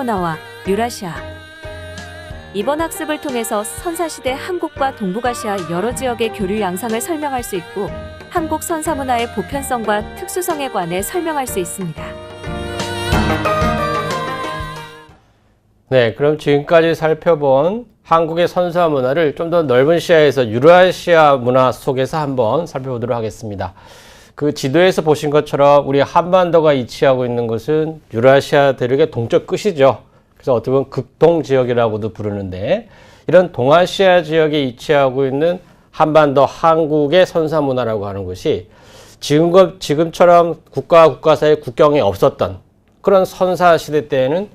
선사문화와 유라시아. 이번 학습을 통해서 선사시대 한국과 동북아시아 여러 지역의 교류 양상을 설명할 수 있고 한국 선사문화의 보편성과 특수성에 관해 설명할 수 있습니다. 네, 그럼 지금까지 살펴본 한국의 선사 문화를 좀 더 넓은 시야에서 유라시아 문화 속에서 한번 살펴보도록 하겠습니다. 그 지도에서 보신 것처럼 우리 한반도가 위치하고 있는 곳은 유라시아 대륙의 동쪽 끝이죠. 그래서 어떻게 보면 극동 지역이라고도 부르는데 이런 동아시아 지역에 위치하고 있는 한반도 한국의 선사 문화라고 하는 것이 지금처럼 국가와 국가 사이에 국경이 없었던 그런 선사 시대 때에는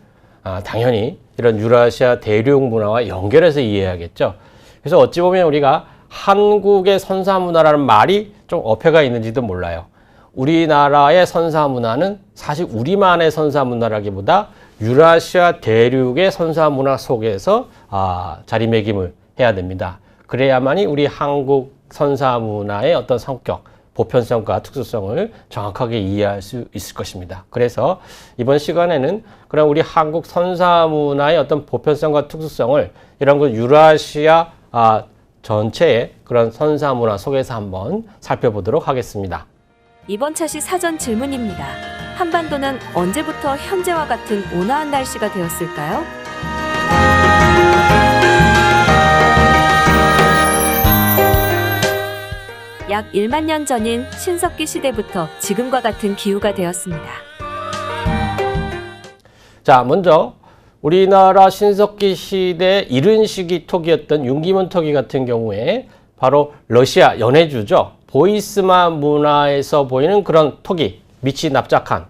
당연히 이런 유라시아 대륙 문화와 연결해서 이해해야겠죠. 그래서 어찌 보면 우리가 한국의 선사 문화라는 말이 좀 어폐가 있는지도 몰라요. 우리나라의 선사 문화는 사실 우리만의 선사 문화라기보다 유라시아 대륙의 선사 문화 속에서 자리매김을 해야 됩니다. 그래야만이 우리 한국 선사 문화의 어떤 성격, 보편성과 특수성을 정확하게 이해할 수 있을 것입니다. 그래서 이번 시간에는 그럼 우리 한국 선사 문화의 어떤 보편성과 특수성을 이런 그 유라시아 전체의 그런 선사 문화 속에서 한번 살펴보도록 하겠습니다. 이번 차시 사전 질문입니다. 한반도는 언제부터 현재와 같은 온화한 날씨가 되었을까요? 약 1만 년 전인 신석기 시대부터 지금과 같은 기후가 되었습니다. 자, 먼저 우리나라 신석기 시대 이른 시기 토기였던 윤기문 토기 같은 경우에 바로 러시아 연해주죠. 보이스만 문화에서 보이는 그런 토기, 밑이 납작한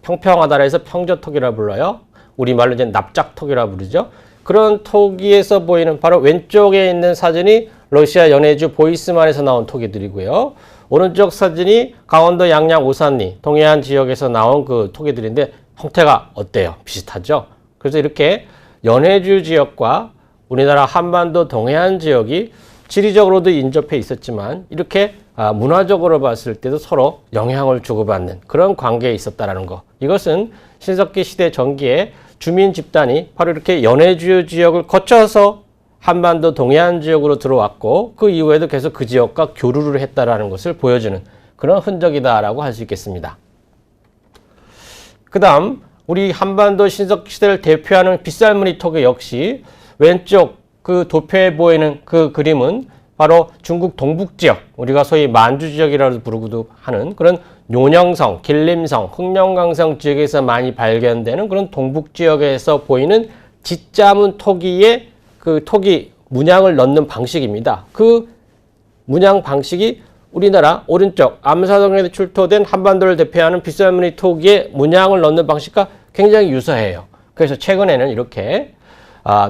평평하다 해서 평저토기라 불러요. 우리말로 이제 납작토기라 부르죠. 그런 토기에서 보이는 바로 왼쪽에 있는 사진이 러시아 연해주 보이스만에서 나온 토기들이고요. 오른쪽 사진이 강원도 양양 오산리 동해안 지역에서 나온 그 토기들인데 형태가 어때요? 비슷하죠? 그래서 이렇게 연해주 지역과 우리나라 한반도 동해안 지역이 지리적으로도 인접해 있었지만 이렇게 문화적으로 봤을 때도 서로 영향을 주고받는 그런 관계에 있었다는 거. 이것은 신석기 시대 전기에 주민 집단이 바로 이렇게 연해주 지역을 거쳐서 한반도 동해안 지역으로 들어왔고 그 이후에도 계속 그 지역과 교류를 했다라는 것을 보여주는 그런 흔적이다라고 할 수 있겠습니다. 그 다음 우리 한반도 신석기 시대를 대표하는 빗살무늬 토기 역시 왼쪽 그 도표에 보이는 그 그림은 바로 중국 동북 지역, 우리가 소위 만주 지역이라고 부르기도 하는 그런 뇨녕성, 길림성, 흑룡강성 지역에서 많이 발견되는 그런 동북 지역에서 보이는 짓자문 토기의 그 토기 문양을 넣는 방식입니다. 그 문양 방식이 우리나라 오른쪽 암사동에서 출토된 한반도를 대표하는 빗살무늬 토기의 문양을 넣는 방식과 굉장히 유사해요. 그래서 최근에는 이렇게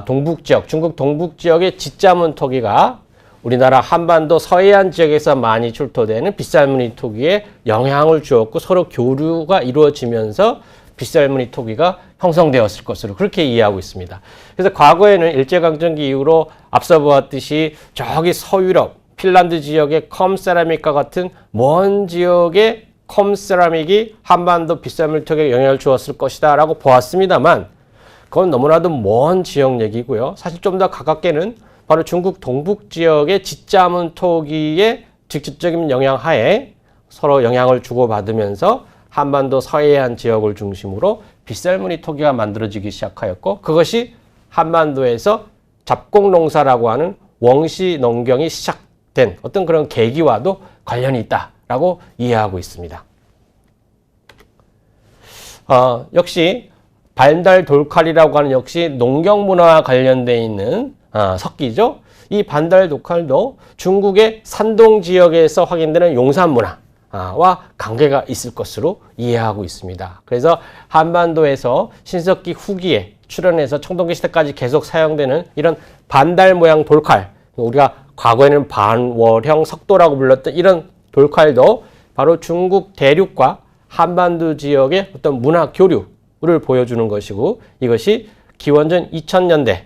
동북 지역, 중국 동북 지역의 짓자문 토기가 우리나라 한반도 서해안 지역에서 많이 출토되는 빗살무늬 토기에 영향을 주었고 서로 교류가 이루어지면서 빗살무늬 토기가 형성되었을 것으로 그렇게 이해하고 있습니다. 그래서 과거에는 일제강점기 이후로 앞서 보았듯이 저기 서유럽, 핀란드 지역의 컴세라믹과 같은 먼 지역의 컴세라믹이 한반도 빗살무늬 토기에 영향을 주었을 것이다 라고 보았습니다만 그건 너무나도 먼 지역 얘기고요. 사실 좀 더 가깝게는 바로 중국 동북 지역의 짓자문 토기의 직접적인 영향 하에 서로 영향을 주고받으면서 한반도 서해안 지역을 중심으로 빗살무늬 토기가 만들어지기 시작하였고 그것이 한반도에서 잡곡농사라고 하는 원시 농경이 시작된 어떤 그런 계기와도 관련이 있다라고 이해하고 있습니다. 역시 반달 돌칼이라고 하는 역시 농경문화와 관련되어 있는 석기죠. 이 반달 돌칼도 중국의 산동 지역에서 확인되는 용산문화와 관계가 있을 것으로 이해하고 있습니다. 그래서 한반도에서 신석기 후기에 출현해서 청동기 시대까지 계속 사용되는 이런 반달 모양 돌칼, 우리가 과거에는 반월형 석도라고 불렀던 이런 돌칼도 바로 중국 대륙과 한반도 지역의 어떤 문화 교류를 보여주는 것이고 이것이 기원전 2000년대,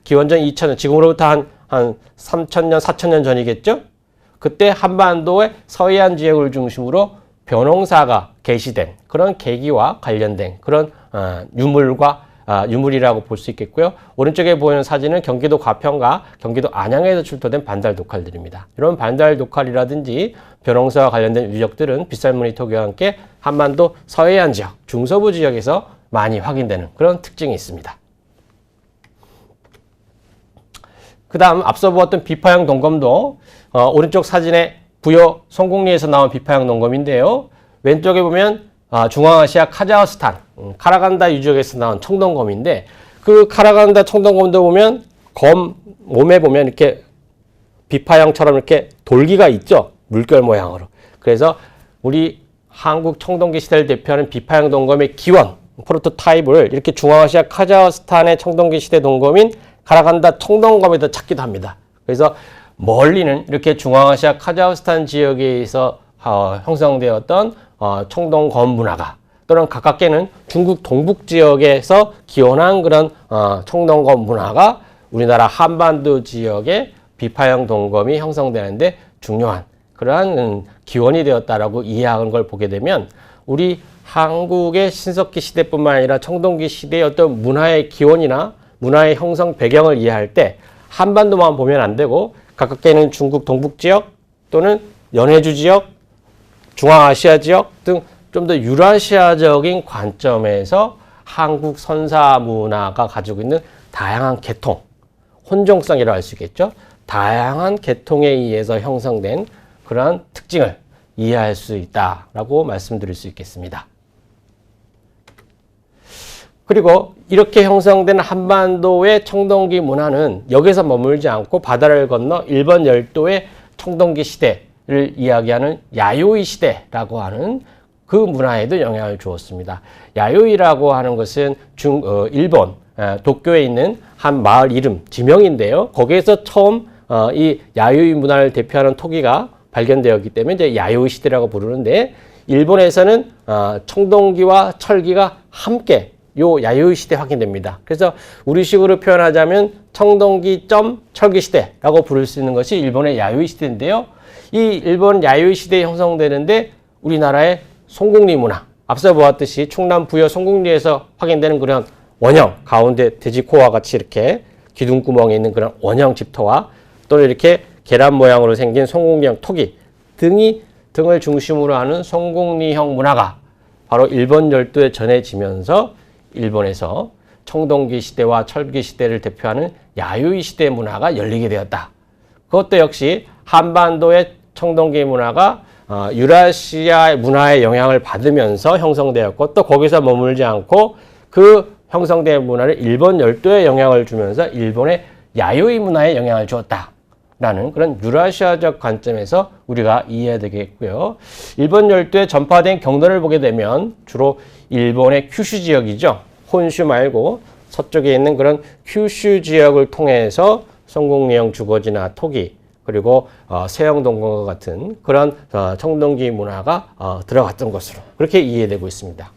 기원전 2000년, 지금으로부터 한 3000년, 4000년 전이겠죠? 그때 한반도의 서해안 지역을 중심으로 벼농사가 게시된 그런 계기와 관련된 그런 유물이라고 볼 수 있겠고요. 오른쪽에 보이는 사진은 경기도 과평과 경기도 안양에서 출토된 반달 독칼들입니다. 이런 반달 독칼이라든지 벼롱사와 관련된 유적들은 빗살무늬 토기와 함께 한반도 서해안 지역, 중서부 지역에서 많이 확인되는 그런 특징이 있습니다. 그 다음 앞서 보았던 비파형 동검도 오른쪽 사진에 부여 송곡리에서 나온 비파형 동검인데요. 왼쪽에 보면 중앙아시아 카자흐스탄 카라간다 유적에서 나온 청동검인데 그 카라간다 청동검도 보면 검 몸에 보면 이렇게 비파형처럼 이렇게 돌기가 있죠. 물결 모양으로. 그래서 우리 한국 청동기 시대를 대표하는 비파형 동검의 기원 프로토타입을 이렇게 중앙아시아 카자흐스탄의 청동기 시대 동검인 카라간다 청동검에도 찾기도 합니다. 그래서 멀리는 이렇게 중앙아시아 카자흐스탄 지역에서 형성되었던 청동검 문화가 또는 가깝게는 중국 동북 지역에서 기원한 그런 청동검 문화가 우리나라 한반도 지역의 비파형 동검이 형성되는데 중요한 그러한 기원이 되었다라고 이해하는 걸 보게 되면 우리 한국의 신석기 시대뿐만 아니라 청동기 시대의 어떤 문화의 기원이나 문화의 형성 배경을 이해할 때 한반도만 보면 안 되고 가깝게는 중국 동북 지역 또는 연해주 지역, 중앙아시아 지역 등 좀 더 유라시아적인 관점에서 한국 선사 문화가 가지고 있는 다양한 계통, 혼종성이라고 할 수 있겠죠. 다양한 계통에 의해서 형성된 그러한 특징을 이해할 수 있다라고 말씀드릴 수 있겠습니다. 그리고 이렇게 형성된 한반도의 청동기 문화는 여기서 머물지 않고 바다를 건너 일본 열도의 청동기 시대를 이야기하는 야요이 시대라고 하는 그 문화에도 영향을 주었습니다. 야요이라고 하는 것은 일본 도쿄에 있는 한 마을 이름, 지명인데요. 거기에서 처음 이 야요이 문화를 대표하는 토기가 발견되었기 때문에 이제 야요이 시대라고 부르는데 일본에서는 청동기와 철기가 함께 요 야요이 시대 확인됩니다. 그래서 우리식으로 표현하자면 청동기 점 철기 시대라고 부를 수 있는 것이 일본의 야요이 시대인데요. 이 일본 야요이 시대에 형성되는데 우리나라의 송곡리 문화, 앞서 보았듯이 충남 부여 송곡리에서 확인되는 그런 원형, 가운데 돼지코와 같이 이렇게 기둥구멍에 있는 그런 원형 집터와 또는 이렇게 계란 모양으로 생긴 송곡리형 토기 등을 중심으로 하는 송곡리형 문화가 바로 일본 열도에 전해지면서 일본에서 청동기 시대와 철기 시대를 대표하는 야요이 시대 문화가 열리게 되었다. 그것도 역시 한반도의 청동기 문화가 유라시아 문화의 영향을 받으면서 형성되었고 또 거기서 머물지 않고 그 형성된 문화를 일본 열도에 영향을 주면서 일본의 야요이 문화에 영향을 주었다라는 그런 유라시아적 관점에서 우리가 이해해야 되겠고요. 일본 열도에 전파된 경로를 보게 되면 주로 일본의 큐슈 지역이죠. 혼슈 말고 서쪽에 있는 그런 큐슈 지역을 통해서 송곡리형 주거지나 토기 그리고 세형동검과 같은 그런 청동기 문화가 들어갔던 것으로 그렇게 이해되고 있습니다.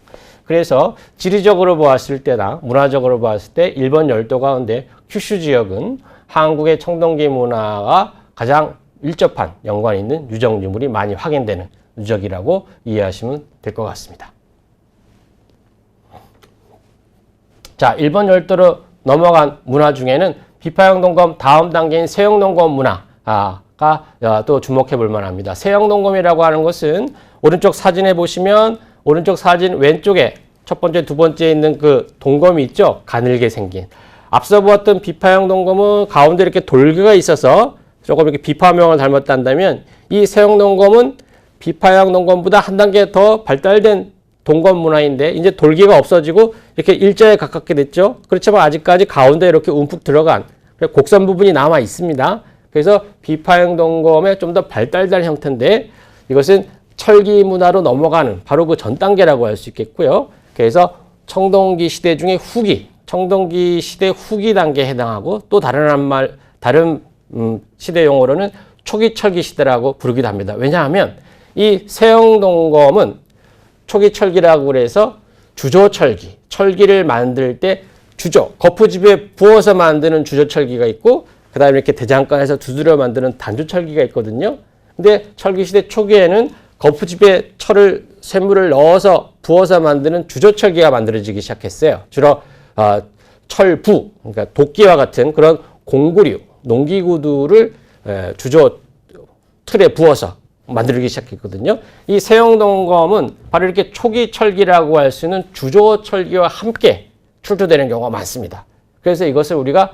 그래서 지리적으로 보았을 때나 문화적으로 보았을 때 일본 열도 가운데 큐슈 지역은 한국의 청동기 문화가 가장 밀접한 연관이 있는 유적 유물이 많이 확인되는 유적이라고 이해하시면 될 것 같습니다. 자, 일본 열도로 넘어간 문화 중에는 비파형 동검 다음 단계인 세형 동검 문화가 또 주목해 볼 만합니다. 세형 동검이라고 하는 것은 오른쪽 사진에 보시면 오른쪽 사진 왼쪽에 첫 번째, 두 번째에 있는 그 동검이 있죠? 가늘게 생긴. 앞서 보았던 비파형 동검은 가운데 이렇게 돌기가 있어서 조금 이렇게 비파형을 닮았다면 이 세형 동검은 비파형 동검보다 한 단계 더 발달된 동검 문화인데 이제 돌기가 없어지고 이렇게 일자에 가깝게 됐죠. 그렇지만 아직까지 가운데 이렇게 움푹 들어간 곡선 부분이 남아 있습니다. 그래서 비파형 동검의 좀 더 발달된 형태인데 이것은 철기 문화로 넘어가는 바로 그 전 단계라고 할 수 있겠고요. 그래서 청동기 시대 중에 후기, 청동기 시대 후기 단계에 해당하고 또 다른 시대 용어로는 초기 철기 시대라고 부르기도 합니다. 왜냐하면 이 세형 동검은 초기 철기라고 그래서 주조철기, 철기를 만들 때 주조, 거푸집에 부어서 만드는 주조철기가 있고 그 다음에 이렇게 대장간에서 두드려 만드는 단조철기가 있거든요. 근데 철기 시대 초기에는 거푸집에 철을 쇳물을 넣어서 부어서 만드는 주조철기가 만들어지기 시작했어요. 주로 철부, 그러니까 도끼와 같은 그런 공구류, 농기구들을 주조 틀에 부어서 만들기 시작했거든요. 이 세영동검은 바로 이렇게 초기 철기라고 할 수 있는 주조 철기와 함께 출토되는 경우가 많습니다. 그래서 이것을 우리가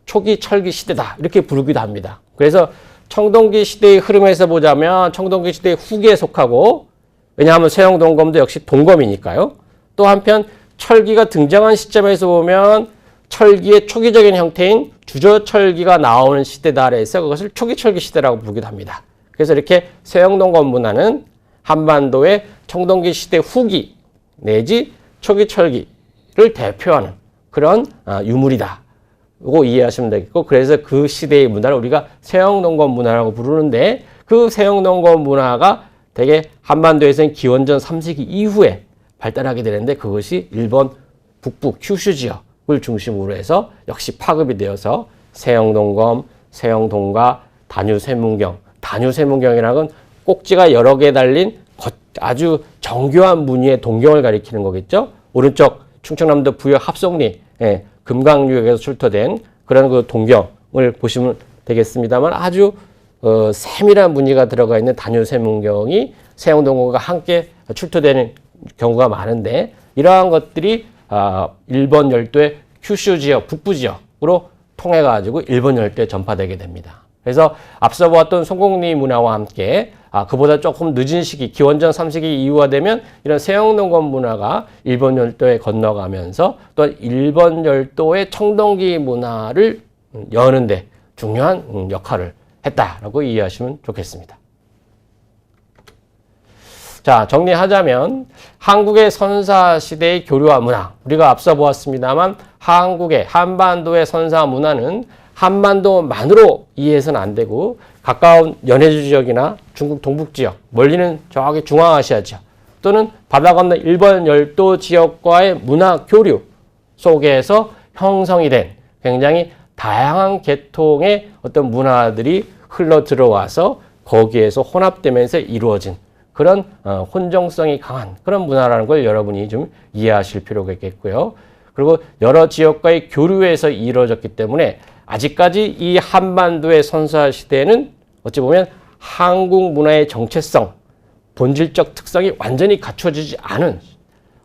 초기 철기 시대다 이렇게 부르기도 합니다. 그래서 청동기 시대의 흐름에서 보자면 청동기 시대의 후기에 속하고, 왜냐하면 세영동검도 역시 동검이니까요. 또 한편 철기가 등장한 시점에서 보면 철기의 초기적인 형태인 주조철기가 나오는 시대다 해서 그것을 초기철기 시대라고 부르기도 합니다. 그래서 이렇게 세영동검 문화는 한반도의 청동기 시대 후기 내지 초기철기를 대표하는 그런 유물이다고 이해하시면 되겠고, 그래서 그 시대의 문화를 우리가 세영동검 문화라고 부르는데, 그 세영동검 문화가 대개 한반도에서는 기원전 3세기 이후에 발달하게 되는데, 그것이 일본 북부 큐슈 지역을 중심으로 해서 역시 파급이 되어서 세영동검, 세영동가, 단유세문경, 단유세문경이라는 건 꼭지가 여러 개 달린 아주 정교한 무늬의 동경을 가리키는 거겠죠. 오른쪽 충청남도 부여 합송리 금강유역에서 출토된 그런 그 동경을 보시면 되겠습니다만, 아주 세밀한 무늬가 들어가 있는 단유세문경이 세영동검과 함께 출토되는 경우가 많은데, 이러한 것들이 일본 열도의 큐슈 지역, 북부 지역으로 통해 가지고 일본 열도에 전파되게 됩니다. 그래서 앞서 보았던 송곡리 문화와 함께 그보다 조금 늦은 시기, 기원전 3세기 이후가 되면 이런 세영동검 문화가 일본 열도에 건너가면서 또 일본 열도의 청동기 문화를 여는데 중요한 역할을 했다라고 이해하시면 좋겠습니다. 자, 정리하자면 한국의 선사시대의 교류와 문화, 우리가 앞서 보았습니다만 한국의 한반도의 선사 문화는 한반도만으로 이해해서는 안 되고, 가까운 연해주 지역이나 중국 동북 지역, 멀리는 저기 중앙아시아 지역, 또는 바다 건너 일본 열도 지역과의 문화 교류 속에서 형성이 된 굉장히 다양한 계통의 어떤 문화들이 흘러 들어와서 거기에서 혼합되면서 이루어진 그런 혼정성이 강한 그런 문화라는 걸 여러분이 좀 이해하실 필요가 있겠고요. 그리고 여러 지역과의 교류에서 이루어졌기 때문에 아직까지 이 한반도의 선사 시대는 어찌 보면 한국 문화의 정체성, 본질적 특성이 완전히 갖춰지지 않은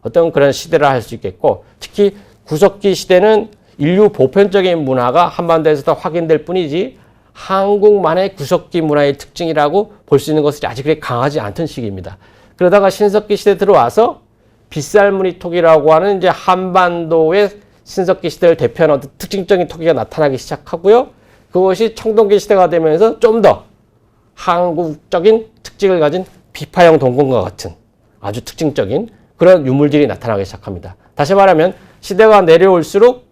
어떤 그런 시대라 할 수 있겠고, 특히 구석기 시대는 인류 보편적인 문화가 한반도에서 확인될 뿐이지 한국만의 구석기 문화의 특징이라고 볼 수 있는 것이 아직 그렇게 강하지 않던 시기입니다. 그러다가 신석기 시대 들어와서 빗살무늬 토기라고 하는 이제 한반도의 신석기 시대를 대표하는 어떤 특징적인 토기가 나타나기 시작하고요. 그것이 청동기 시대가 되면서 좀 더 한국적인 특징을 가진 비파형 동검과 같은 아주 특징적인 그런 유물들이 나타나기 시작합니다. 다시 말하면 시대가 내려올수록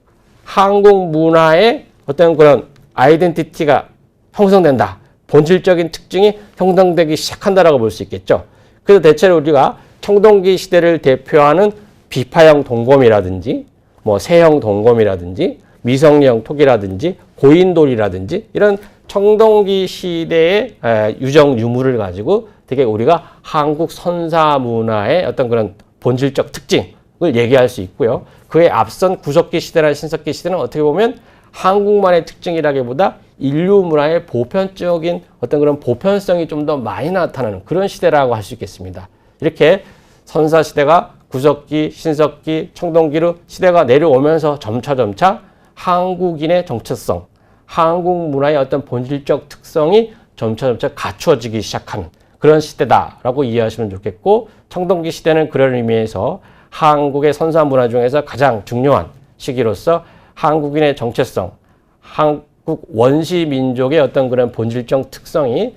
한국 문화의 어떤 그런 아이덴티티가 형성된다. 본질적인 특징이 형성되기 시작한다라고 볼 수 있겠죠. 그래서 대체로 우리가 청동기 시대를 대표하는 비파형 동검이라든지 뭐 세형 동검이라든지 미성령 토기라든지 고인돌이라든지 이런 청동기 시대의 유적 유물을 가지고 되게 우리가 한국 선사 문화의 어떤 그런 본질적 특징을 얘기할 수 있고요. 그에 앞선 구석기 시대나 신석기 시대는 어떻게 보면 한국만의 특징이라기보다 인류 문화의 보편적인 어떤 그런 보편성이 좀 더 많이 나타나는 그런 시대라고 할 수 있겠습니다. 이렇게 선사 시대가 구석기, 신석기, 청동기로 시대가 내려오면서 점차 한국인의 정체성, 한국 문화의 어떤 본질적 특성이 점차 갖추어지기 시작하는 그런 시대다라고 이해하시면 좋겠고, 청동기 시대는 그런 의미에서 한국의 선사 문화 중에서 가장 중요한 시기로서 한국인의 정체성, 한국 원시 민족의 어떤 그런 본질적 특성이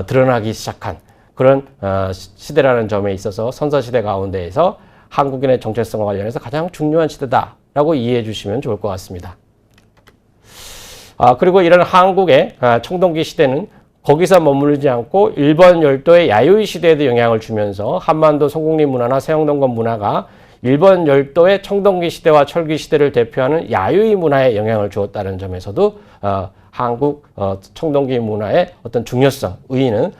드러나기 시작한 그런 시대라는 점에 있어서 선사시대 가운데에서 한국인의 정체성과 관련해서 가장 중요한 시대다라고 이해해 주시면 좋을 것 같습니다. 그리고 이런 한국의 청동기 시대는 거기서 머무르지 않고 일본 열도의 야요이 시대에도 영향을 주면서 한반도 송곡리 문화나 세영동검 문화가 일본 열도의 청동기 시대와 철기 시대를 대표하는 야요이 문화에 영향을 주었다는 점에서도 한국 청동기 문화의 어떤 중요성, 의의는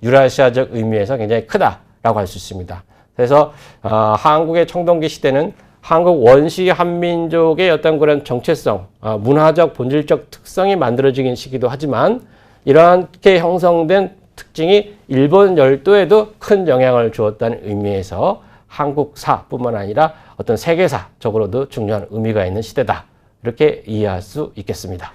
유라시아적 의미에서 굉장히 크다라고 할 수 있습니다. 그래서 한국의 청동기 시대는 한국 원시 한민족의 어떤 그런 정체성, 문화적 본질적 특성이 만들어지긴 시기도 하지만 이렇게 형성된 특징이 일본 열도에도 큰 영향을 주었다는 의미에서 한국사뿐만 아니라 어떤 세계사적으로도 중요한 의미가 있는 시대다. 이렇게 이해할 수 있겠습니다.